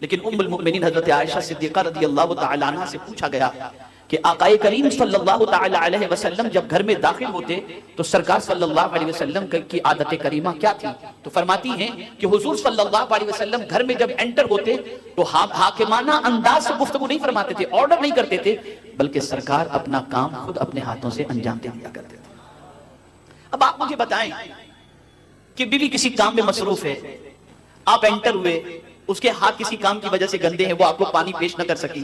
لیکن ام المؤمنین حضرت عائشہ صدیقہ رضی اللہ تعالی عنہ سے پوچھا گیا کہ آقا کریم صلی اللہ تعالی علیہ وسلم جب گھر میں داخل ہوتے تو سرکار صلی اللہ علیہ وسلم کی عادت کریمہ کیا تھی؟ تو فرماتی ہیں کہ حضور صلی اللہ علیہ وسلم گھر میں جب انٹر ہوتے تو حاکمانہ انداز سے گفتگو نہیں فرماتے تھے، آرڈر نہیں کرتے تھے، بلکہ سرکار اپنا کام خود اپنے ہاتھوں سے انجام دیا کرتے تھے۔ اب آپ مجھے بتائیں کہ بیوی کسی کام میں مصروف ہے، آپ انٹر ہوئے، اس کے ہاتھ کسی کام کی وجہ سے گندے ہیں، وہ آپ کو پانی پیش نہ کر سکی،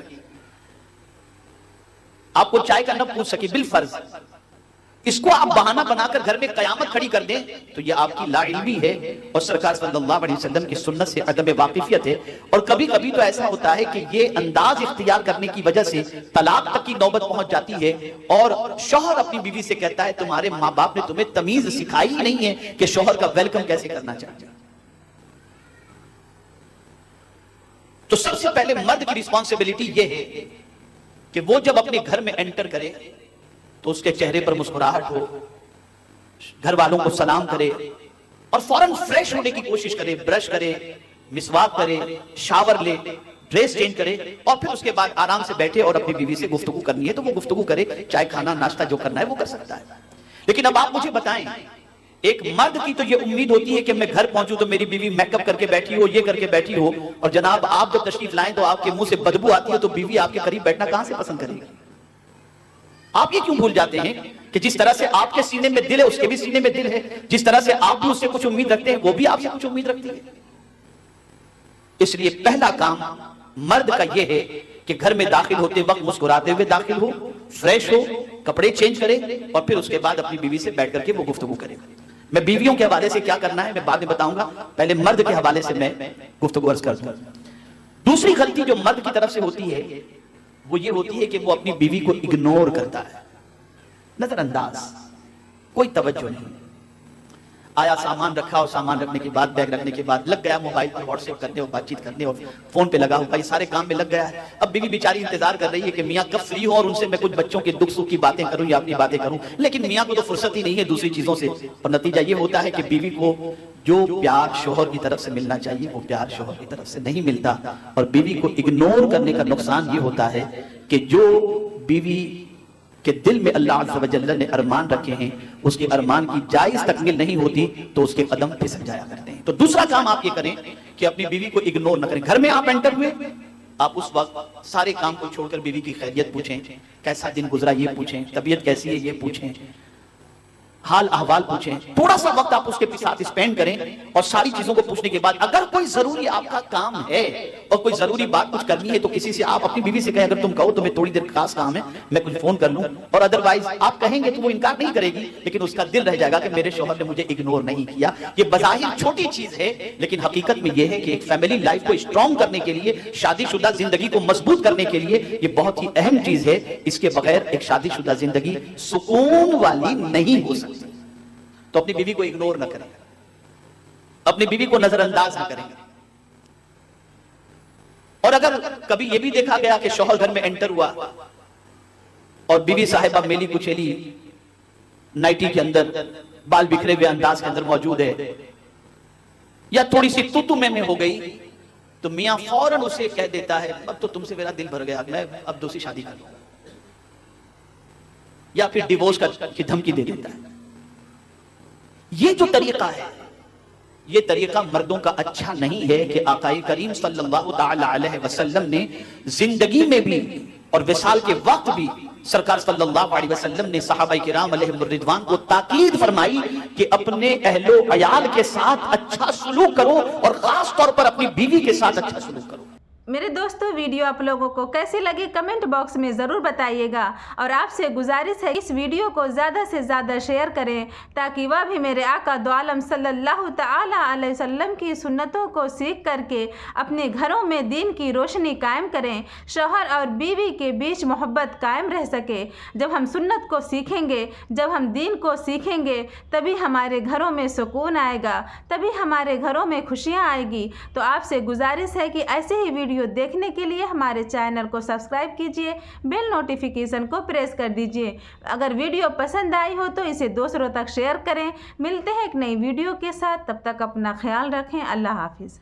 آپ کو چائے کا نہ پوچھ سکی بالفرض، اس کو آپ بہانہ بنا کر گھر میں قیامت کھڑی کر دیں تو یہ آپ کی لا علمی ہے اور سرکار صلی اللہ علیہ وسلم کی سنت سے عدم واقفیت ہے۔ اور کبھی کبھی تو ایسا ہوتا ہے کہ یہ انداز اختیار کرنے کی وجہ سے طلاق تک کی نوبت پہنچ جاتی ہے اور شوہر اپنی بیوی سے کہتا ہے تمہارے ماں باپ نے تمہیں تمیز سکھائی ہی نہیں ہے کہ شوہر کا ویلکم کیسے کرنا چاہیے۔ تو سب سے پہلے مرد کی رسپانسبلٹی یہ ہے کہ وہ جب اپنے گھر میں انٹر کرے تو اس کے چہرے پر مسکراہٹ ہو، گھر والوں کو سلام کرے اور فوراً فریش ہونے کی کوشش کرے، برش کرے، مسواک کرے، شاور لے، ڈریس چینج کرے اور پھر اس کے بعد آرام سے بیٹھے اور اپنی بیوی سے گفتگو کرنی ہے تو وہ گفتگو کرے، چائے کھانا ناشتہ جو کرنا ہے وہ کر سکتا ہے۔ لیکن اب آپ مجھے بتائیں، ایک مرد کی تو یہ امید ہوتی ہے کہ میں گھر پہنچوں تو میری بیوی میک اپ کر کے بیٹھی ہو، یہ کر کے بیٹھی ہو، اور جناب آپ جب تشریف لائیں تو آپ کے منہ سے بدبو آتی ہے تو بیوی آپ کے قریب بیٹھنا کہاں سے پسند کرے گی؟ آپ یہ کیوں بھول جاتے ہیں کہ جس طرح سے آپ کے سینے میں دل ہے اس کے بھی سینے میں دل ہے، جس طرح سے آپ بھی اس سے کچھ امید رکھتے ہیں وہ بھی آپ سے کچھ امید رکھتی ہے۔ اس لیے پہلا کام مرد کا یہ ہے کہ گھر میں داخل ہوتے وقت مسکراتے ہوئے داخل ہو، فریش ہو، کپڑے چینج کرے اور پھر اس کے بعد اپنی بیوی سے بیٹھ کر کے وہ گفتگو کرے۔ میں بیویوں کے حوالے سے کیا کرنا ہے میں بعد میں بتاؤں گا، پہلے مرد کے حوالے سے میں گفتگو عرض کرتا ہوں۔ دوسری غلطی جو مرد کی طرف سے ہوتی ہے وہ یہ ہوتی ہے کہ وہ اپنی بیوی کو اگنور کرتا ہے، نظر انداز، کوئی توجہ نہیں۔ آیا سامان رکھا اور سامان رکھنے کے بعد بیگ رکھنے کے بعد لگ گیا موبائل پر واٹس ایپ کرنے اور بات چیت کرنے اور فون پہ لگا ہوا، یہ سارے کام میں لگ گیا ہے۔ اب بیوی بیچاری انتظار کر رہی ہے کہ میاں کب فری ہو اور ان سے میں کچھ بچوں کے دکھ سکھ کی باتیں کروں یا اپنی باتیں کروں، لیکن میاں کو تو فرصت ہی نہیں ہے دوسری چیزوں سے، اور نتیجہ یہ ہوتا ہے کہ بیوی کو جو پیار شوہر کی طرف سے ملنا چاہیے وہ پیار شوہر کی طرف سے نہیں ملتا، اور بیوی کو اگنور کرنے کا نقصان یہ ہوتا ہے کہ جو بیوی کہ دل میں اللہ عز و جل نے ارمان رکھے ہیں اس کے ارمان کی جائز تکمیل نہیں ہوتی تو اس کے قدم پھسل جایا کرتے ہیں۔ تو دوسرا کام آپ یہ کریں کہ اپنی بیوی کو اگنور نہ کریں۔ گھر میں آپ انٹر ہوئے، آپ اس وقت سارے کام کو چھوڑ کر بیوی کی خیریت پوچھیں، کیسا دن گزرا یہ پوچھیں، طبیعت کیسی ہے یہ پوچھیں، حال احوال پوچھیں، تھوڑا سا وقت آپ اس کے ساتھ اسپینڈ کریں اور ساری چیزوں کو پوچھنے کے بعد اگر کوئی ضروری آپ کا کام ہے اور کوئی ضروری بات کچھ کرنی ہے تو کسی سے آپ اپنی بیوی سے کہیں اگر تم کہو تو میں تھوڑی دیر خاص کام ہے میں کچھ فون کر لوں، اور ادروائز آپ کہیں گے تو وہ انکار نہیں کرے گی لیکن اس کا دل رہ جائے گا کہ میرے شوہر نے مجھے اگنور نہیں کیا۔ یہ بظاہر چھوٹی چیز ہے لیکن حقیقت میں یہ ہے کہ ایک فیملی لائف کو اسٹرانگ کرنے کے لیے، شادی شدہ زندگی کو مضبوط کرنے کے لیے یہ بہت ہی اہم چیز ہے۔ اس کے بغیر ایک شادی شدہ زندگی سکون والی نہیں ہو سکتی۔ تو اپنی بیوی کو اگنور نہ کریں، اپنی بیوی کو نظر انداز نہ کریں۔ اور اگر کبھی یہ بھی دیکھا گیا کہ شوہر گھر میں انٹر ہوا اور بیوی صاحبہ میلی کچیلی نائٹی کے اندر بال بکھرے ہوئے انداز کے اندر موجود ہے یا تھوڑی سی تو میں ہو گئی تو میاں فوراً اسے کہہ دیتا ہے اب تو تم سے میرا دل بھر گیا، میں اب دوسری شادی کر لوں، یا پھر ڈیورس کی دھمکی دے دیتا ہے۔ یہ جو طریقہ ہے یہ طریقہ مردوں کا اچھا نہیں ہے کہ آقا کریم صلی اللہ تعالی علیہ وسلم نے زندگی میں بھی اور وصال کے وقت بھی سرکار صلی اللہ علیہ وسلم نے صحابہ کرام علیہم الرضوان کو تاکید فرمائی کہ اپنے اہل و عیال کے ساتھ اچھا سلوک کرو اور خاص طور پر اپنی بیوی کے ساتھ اچھا سلوک کرو۔ میرے دوستو ویڈیو آپ لوگوں کو کیسی لگی کمنٹ باکس میں ضرور بتائیے گا، اور آپ سے گزارش ہے اس ویڈیو کو زیادہ سے زیادہ شیئر کریں تاکہ وہ بھی میرے آقا دو عالم صلی اللہ تعالی علیہ وسلم کی سنتوں کو سیکھ کر کے اپنے گھروں میں دین کی روشنی قائم کریں، شوہر اور بیوی کے بیچ محبت قائم رہ سکے۔ جب ہم سنت کو سیکھیں گے، جب ہم دین کو سیکھیں گے تبھی ہمارے گھروں میں سکون آئے گا، تبھی ہمارے گھروں میں خوشیاں آئے گی۔ تو آپ سے گزارش ہے کہ ایسے ہی ویڈیو دیکھنے کے لیے ہمارے چینل کو سبسکرائب کیجئے، بیل نوٹیفیکیشن کو پریس کر دیجئے۔ اگر ویڈیو پسند آئی ہو تو اسے دوسروں تک شیئر کریں۔ ملتے ہیں ایک نئی ویڈیو کے ساتھ، تب تک اپنا خیال رکھیں۔ اللہ حافظ۔